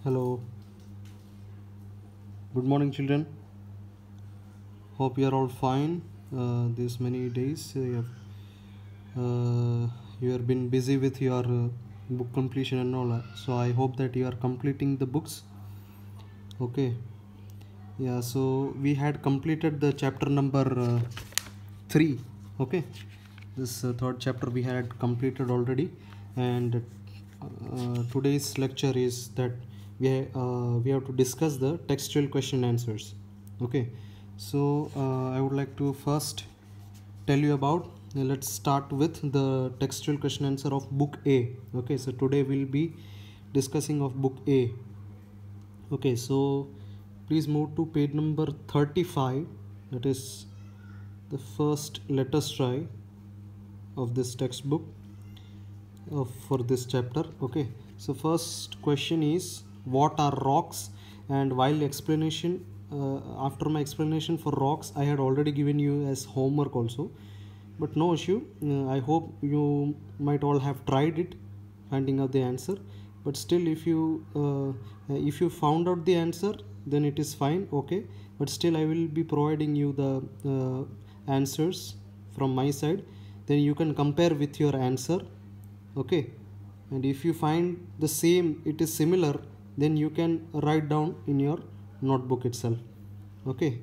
Hello, good morning, children. Hope you are all fine. These many days you have been busy with your book completion and all. So I hope that you are completing the books. Okay. Yeah. So we had completed the chapter number 3. Okay. This third chapter we had completed already, and today's lecture is that we have to discuss the textual question answers. Okay, so I would like to first tell you about let's start with the textual question answer of book A. Okay, so today we'll be discussing of book A. Okay, so please move to page number 35. That is the first letters try of this textbook for this chapter. Okay, so first question is what are rocks, and while explanation after my explanation for rocks I had already given you as homework also, but no issue. I hope you might all have tried it finding out the answer, but still if you found out the answer then it is fine. Okay, but still I will be providing you the answers from my side, then you can compare with your answer. Okay, and if you find the same, it is similar, then you can write down in your notebook itself. Okay,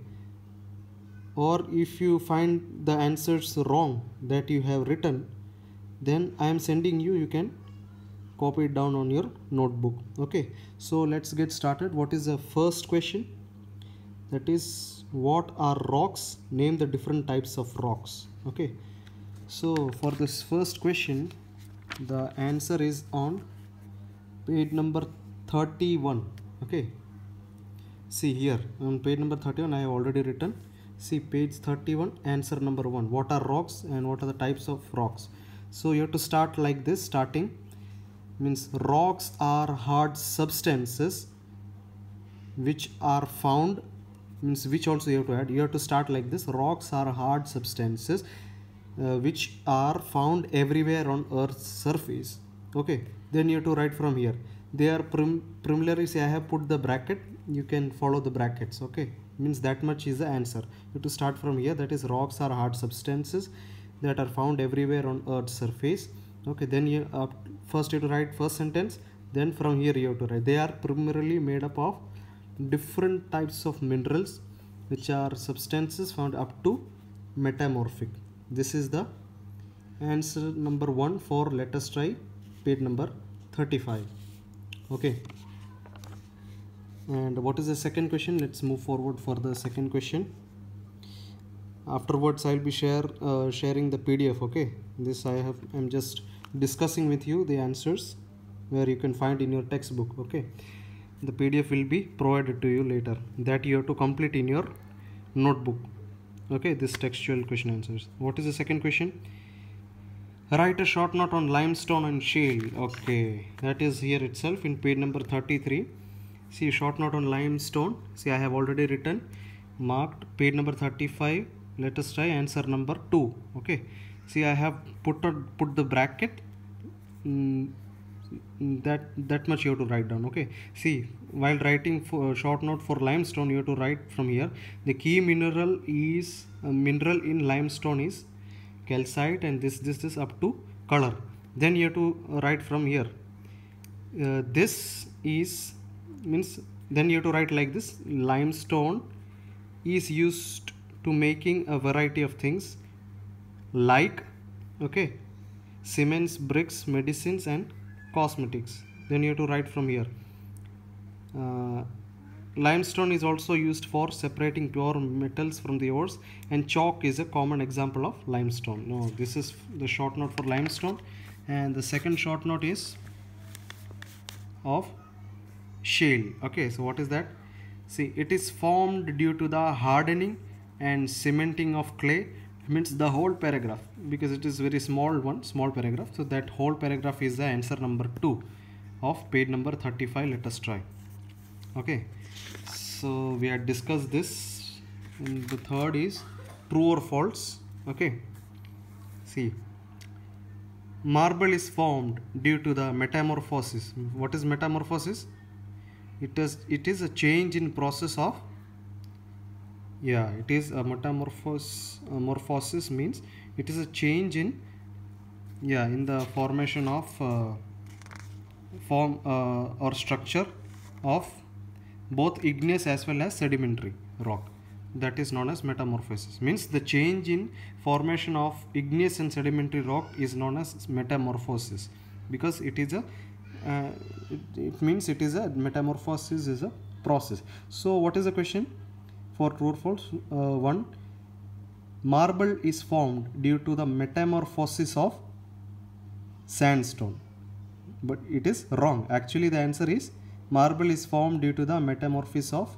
or if you find the answers wrong that you have written, then I am sending you, you can copy it down on your notebook. Okay, so let's get started. What is the first question? That is, what are rocks? Name the different types of rocks. Okay, so for this first question, the answer is on page number 31. Okay, see here on page number 31 I have already written. See page 31, answer number 1, what are rocks and what are the types of rocks. So you have to start like this. Starting means rocks are hard substances which are found, means which also you have to add. You have to start like this. Rocks are hard substances which are found everywhere on earth's surface. Okay, then you have to write from here. They are primarily, say I have put the bracket, you can follow the brackets. Okay, means that much is the answer. You have to start from here. That is, rocks are hard substances that are found everywhere on earth's surface. Okay, then you first you have to write first sentence, then from here you have to write they are primarily made up of different types of minerals which are substances found up to metamorphic. This is the answer number 1 for let us try page number 35. Okay, and what is the second question? Let's move forward for the second question. Afterwards I'll be sharing the PDF. Okay, this I'm just discussing with you the answers where you can find in your textbook. Okay, the PDF will be provided to you later, that you have to complete in your notebook. Okay, this textual question answers. What is the second question? Write a short note on limestone and shale. Okay, that is here itself in page number 33. See, short note on limestone. See, I have already written, marked page number 35. Let us try answer number 2. Okay, see, I have put the bracket. That much you have to write down. Okay, see, while writing for short note for limestone, you have to write from here. The key mineral is mineral in limestone is calcite, and this up to color. Then you have to write from here. This is means, then you have to write like this. Limestone is used to making a variety of things like, okay, cements, bricks, medicines and cosmetics. Then you have to write from here. Limestone is also used for separating pure metals from the ores, and chalk is a common example of limestone. Now this is the short note for limestone, and the second short note is of shale. Okay, so what is that? See, it is formed due to the hardening and cementing of clay. Means the whole paragraph, because it is very small paragraph, so that whole paragraph is the answer number 2 of page number 35. Let us try. Okay, so we had discussed this, and the third is true or false. Okay, see, marble is formed due to the metamorphosis. What is metamorphosis? it is a change in process of, yeah, it is a morphosis means it is a change in, yeah, in the formation of form or structure of both igneous as well as sedimentary rock. That is known as metamorphosis. Means the change in formation of igneous and sedimentary rock is known as metamorphosis, because it is a it means it is a metamorphosis is a process. So what is the question for true or false? One, marble is formed due to the metamorphosis of sandstone, but it is wrong. Actually the answer is marble is formed due to the metamorphosis of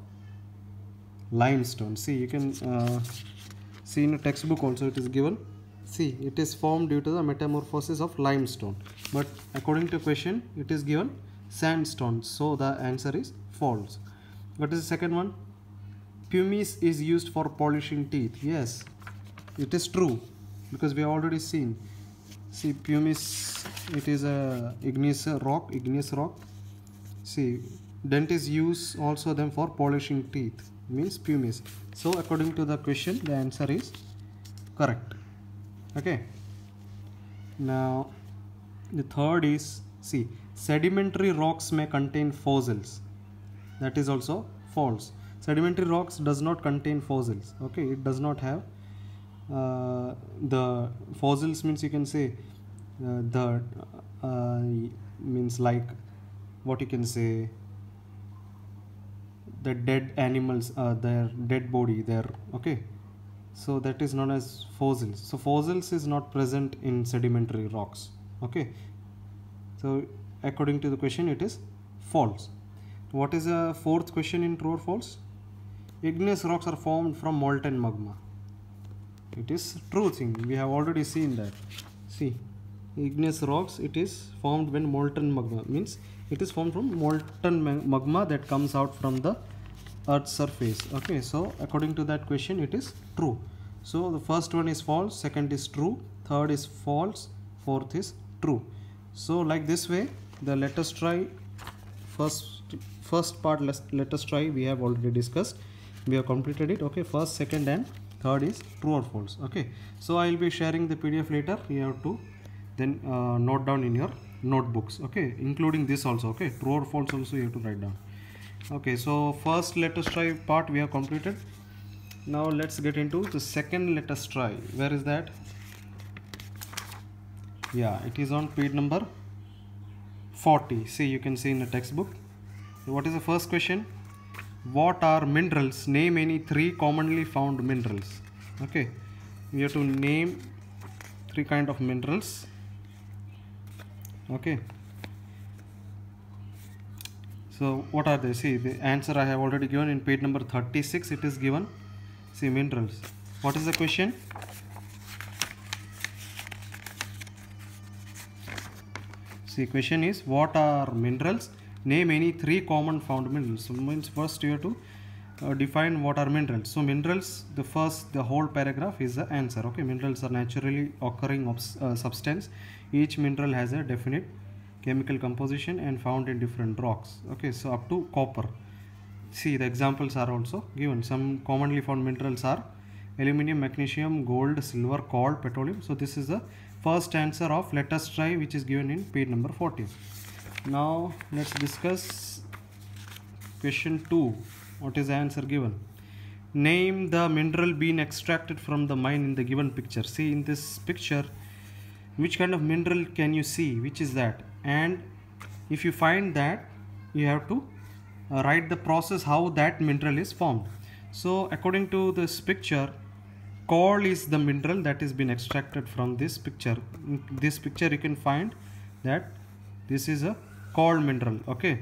limestone. See, you can see in a textbook also it is given. See, it is formed due to the metamorphosis of limestone, but according to question it is given sandstone, so the answer is false. What is the second one? Pumice is used for polishing teeth. Yes, it is true, because we have already seen. See, pumice, it is a igneous rock. See, dentists use also them for polishing teeth, means pumice. So according to the question the answer is correct. Okay, now the third is, see, sedimentary rocks may contain fossils. That is also false. Sedimentary rocks does not contain fossils. Okay, it does not have the fossils, means you can say the means like what you can say, the dead animals, their dead body there. Okay, so that is known as fossils. So fossils is not present in sedimentary rocks. Okay, so according to the question it is false. What is the fourth question in true or false? Igneous rocks are formed from molten magma. It is true thing, we have already seen that. See, igneous rocks, it is formed when molten magma, means it is formed from molten magma that comes out from the earth's surface. Okay, so according to that question it is true. So the first one is false, second is true, third is false, fourth is true. So like this way, the let us try first part, let us try, we have already discussed, we have completed it. Okay, first, second and third is true or false. Okay, so I will be sharing the PDF later. You have to then note down in your notebooks. Okay, including this also. Okay, true or false also you have to write down. Okay, so first let us try part we have completed. Now let's get into the second let us try. Where is that? Yeah, it is on page number 40. See, you can see in the textbook. So what is the first question? What are minerals? Name any three commonly found minerals. Okay, we have to name three kind of minerals. Okay, so what are they? See, the answer I have already given in page number 36. It is given. See, minerals. What is the question? See, question is what are minerals? Name any three common found minerals. So means first you have to define what are minerals. So minerals, the whole paragraph is the answer. Okay, minerals are naturally occurring substance. Each mineral has a definite chemical composition and found in different rocks. Okay, so up to copper. See, the examples are also given. Some commonly found minerals are aluminum, magnesium, gold, silver, coal, petroleum. So this is the first answer of let us try, which is given in page number 40. Now let's discuss question 2. What is the answer given? Name the mineral being extracted from the mine in the given picture. See, in this picture, which kind of mineral can you see? Which is that? And if you find that, you have to write the process how that mineral is formed. So according to this picture, coal is the mineral that has been extracted from this picture. In this picture you can find that this is a coal mineral. Okay,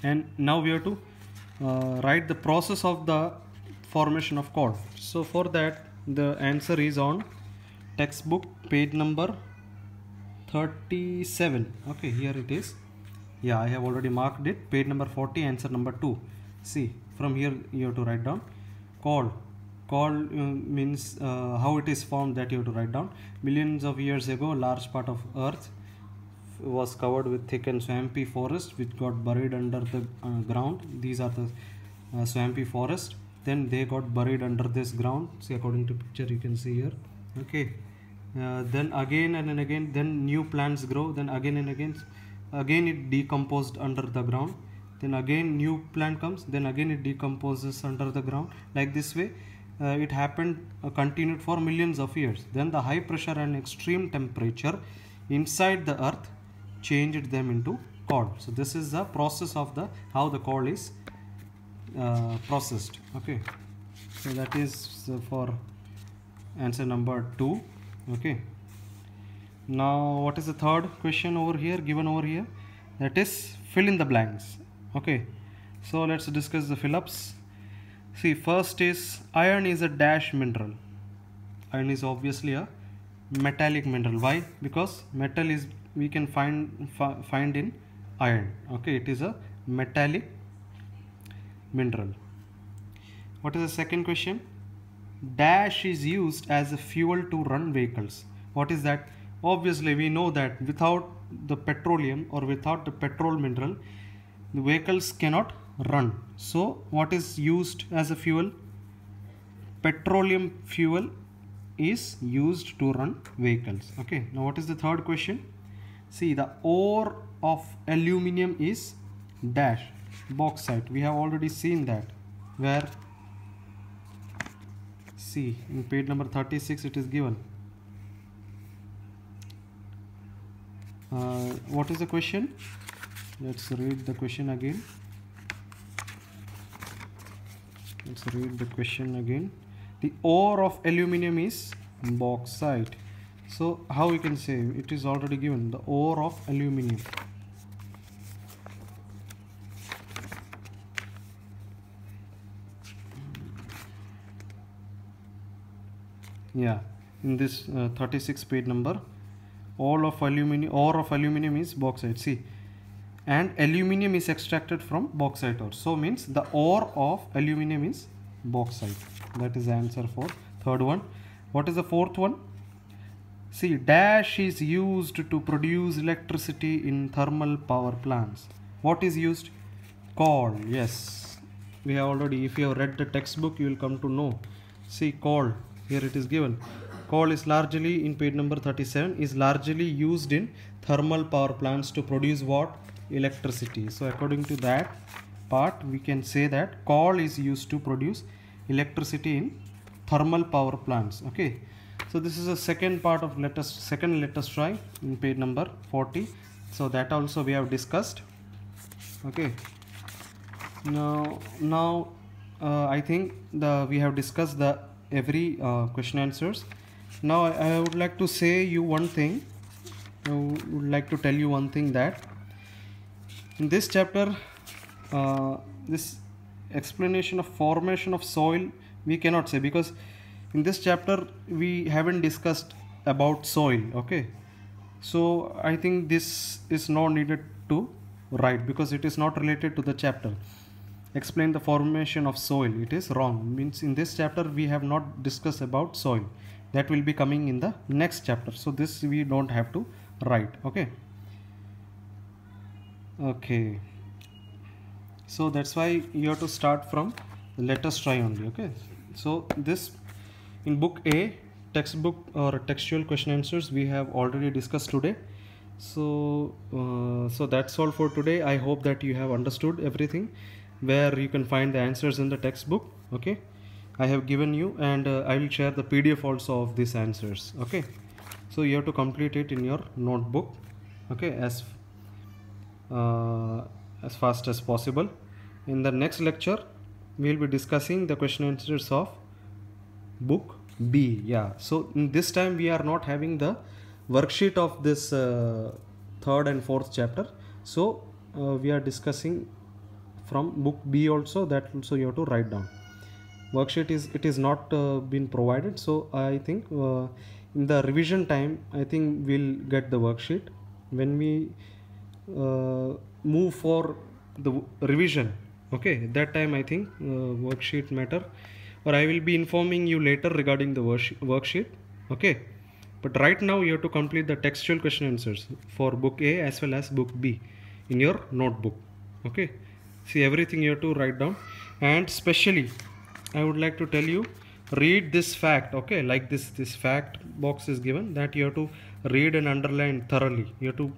and now we have to write the process of the formation of coal. So for that, the answer is on textbook page number 37. Okay, here it is. Yeah, I have already marked it. Page number 40, answer number 2. See, from here you have to write down coal. Coal means how it is formed, that you have to write down. Millions of years ago, large part of earth was covered with thick and swampy forest which got buried under the ground. These are the swampy forest. Then they got buried under this ground. See, according to picture you can see here. Okay. Then again and again, then new plants grow. Then again and again it decomposed under the ground. Then again new plant comes. Then again it decomposes under the ground. Like this way, it happened continued for millions of years. Then the high pressure and extreme temperature inside the earth changed them into coal. So this is the process of the how the coal is processed. Okay, so that is for answer number 2. Okay, now what is the third question over here, given over here? That is fill in the blanks. Okay, so let's discuss the fill-ups. See, first is iron is a dash mineral. Iron is obviously a metallic mineral. Why? Because metal is we can find in iron. Okay, it is a metallic mineral. What is the second question? Dash is used as a fuel to run vehicles. What is that? Obviously we know that without the petroleum or without the petrol mineral, the vehicles cannot run. So what is used as a fuel? Petroleum fuel is used to run vehicles. Okay, now what is the third question? See, the ore of aluminium is dash bauxite. We have already seen that. Where? See, in page number 36 it is given. What is the question? Let's read the question again. The ore of aluminium is bauxite. So how we can say? It is already given, the ore of aluminium. Yeah, in this 36 page number, ore of aluminium is bauxite. See, and aluminium is extracted from bauxite ore. So means the ore of aluminium is bauxite. That is the answer for third one. What is the fourth one? See, dash is used to produce electricity in thermal power plants. What is used? Coal. Yes, we have already, if you have read the textbook, you will come to know. See, coal, here it is given. Coal is largely, in page number 37, is largely used in thermal power plants to produce what? Electricity. So according to that part, we can say that coal is used to produce electricity in thermal power plants. Okay, so this is the second part of let us try in page number 40. So that also we have discussed. Okay, now I think we have discussed the every question answers. Now I would like to say you one thing. I would like to tell you one thing, that in this chapter, this explanation of formation of soil we cannot say, because in this chapter we haven't discussed about soil. Okay, so I think this is not needed to write because it is not related to the chapter. Explain the formation of soil, it is wrong. Means in this chapter we have not discussed about soil. That will be coming in the next chapter. So this we don't have to write. Okay. Okay. So that's why you have to start from let us try only. Okay. So this in book A, textbook or textual question answers, we have already discussed today. So so that's all for today. I hope that you have understood everything, where you can find the answers in the textbook. Okay, I have given you, and I will share the PDF also of these answers. Okay, so you have to complete it in your notebook. Okay, as fast as possible. In the next lecture we will be discussing the question answers of book B. Yeah, so in this time we are not having the worksheet of this third and fourth chapter. So we are discussing from book B also. That also you have to write down. Worksheet is not been provided. So I think in the revision time, I think we'll get the worksheet when we move for the revision. Okay, that time I think worksheet matter, or I will be informing you later regarding the worksheet. Okay, But right now you have to complete the textual question answers for book A as well as book B in your notebook. Okay, see, everything you have to write down. And especially I would like to tell you, read this fact. Okay, like this fact box is given, that you have to read and underline thoroughly. You have to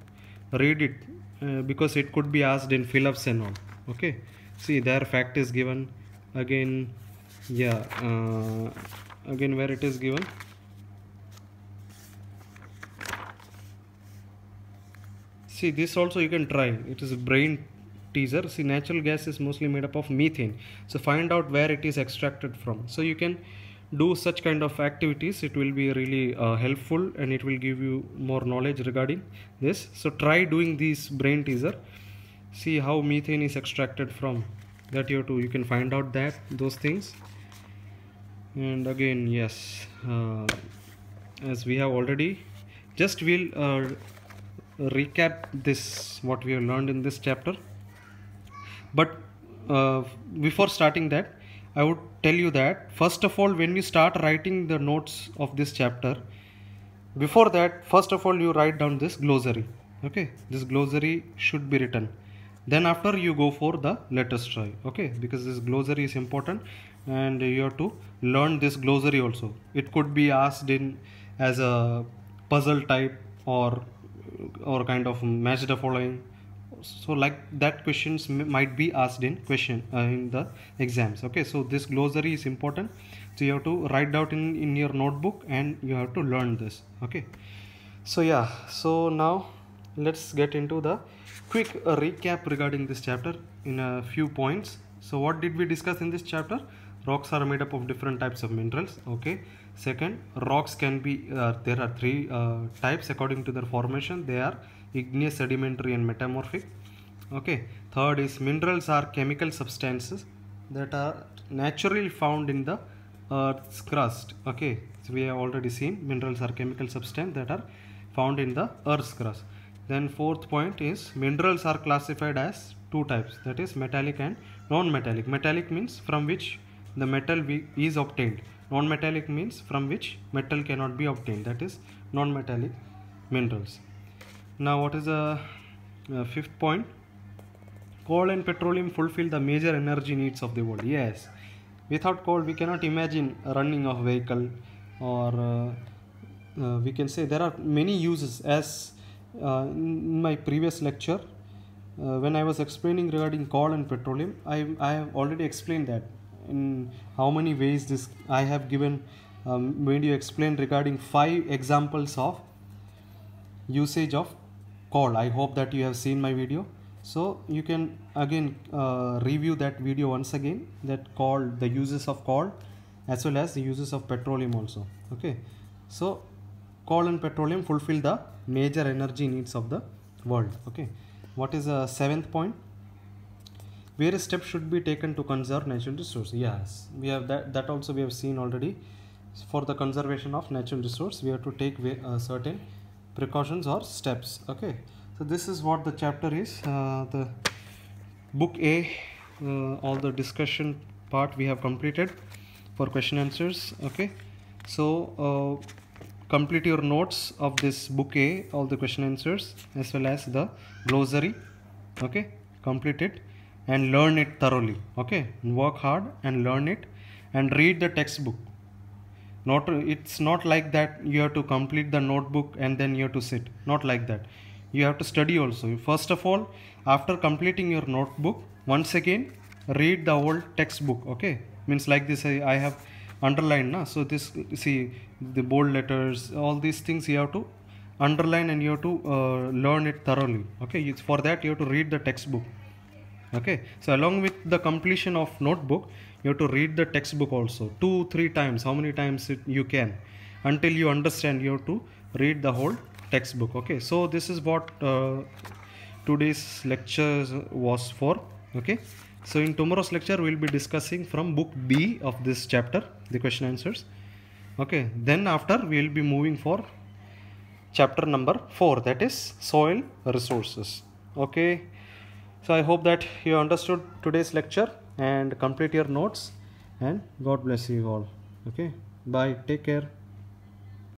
read it because it could be asked in fill-ups and all. Okay, see, there fact is given again. Yeah, again where it is given. See, this also you can try. It is a brain teaser. See, natural gas is mostly made up of methane. So find out where it is extracted from. So you can do such kind of activities. It will be really helpful, and it will give you more knowledge regarding this. So try doing this brain teaser. See how methane is extracted from. That you can find out that those things. And again, yes, as we have already, just we'll recap this what we have learned in this chapter. But before starting that, I would tell you that first of all, when we start writing the notes of this chapter, before that, first of all, you write down this glossary. Okay, this glossary should be written. Then after, you go for the letters try. Okay, because this glossary is important, and you have to learn this glossary also. It could be asked in as a puzzle type, or kind of match the following. So like that, questions might be asked in in the exams. Okay, so this glossary is important, so you have to write out in your notebook, and you have to learn this. Okay, so yeah, so now let's get into the quick recap regarding this chapter in a few points. So what did we discuss in this chapter? Rocks are made up of different types of minerals. Okay, second, rocks can be there are three types according to their formation. They are igneous, sedimentary, and metamorphic. Okay, third is minerals are chemical substances that are naturally found in the earth's crust. Okay, so we have already seen minerals are chemical substances that are found in the earth's crust. Then fourth point is minerals are classified as two types, that is metallic and non-metallic. Metallic means from which the metal is obtained. Non-metallic means from which metal cannot be obtained, that is non-metallic minerals. Now what is the fifth point? Coal and petroleum fulfill the major energy needs of the world. Yes, without coal we cannot imagine running of vehicle, or we can say there are many uses. As in my previous lecture, when I was explaining regarding coal and petroleum, I have already explained that in how many ways this I have given video explained regarding 5 examples of usage of coal. I hope that you have seen my video, so you can again review that video once again, that coal, the uses of coal as well as the uses of petroleum also. Okay, so coal and petroleum fulfill the major energy needs of the world. Okay, what is the seventh point? Various steps should be taken to conserve natural resources. Yes, we have that also we have seen already. For the conservation of natural resource, we have to take certain precautions or steps. Okay, so this is what the chapter is. The book A, all the discussion part we have completed for question answers. Okay, so complete your notes of this book A, all the question answers as well as the glossary. Okay, complete it and learn it thoroughly. Okay, work hard and learn it, and read the textbook. It's not like that you have to complete the notebook and then you have to sit. Not like that. You have to study also. First of all, after completing your notebook, once again read the whole textbook. Okay, means like this I have underlined na. So this, see, the bold letters, all these things you have to underline, and you have to learn it thoroughly. Okay, for that you have to read the textbook. Okay, so along with the completion of notebook, you have to read the textbook also 2-3 times, how many times you can, until you understand. You have to read the whole textbook. Okay, so this is what today's lecture was for. Okay, so in tomorrow's lecture we'll be discussing from book B of this chapter, the question answers. Okay, then after we'll be moving for chapter number 4, that is soil resources. Okay, so I hope that you understood today's lecture and complete your notes, and God bless you all. Okay, bye, take care.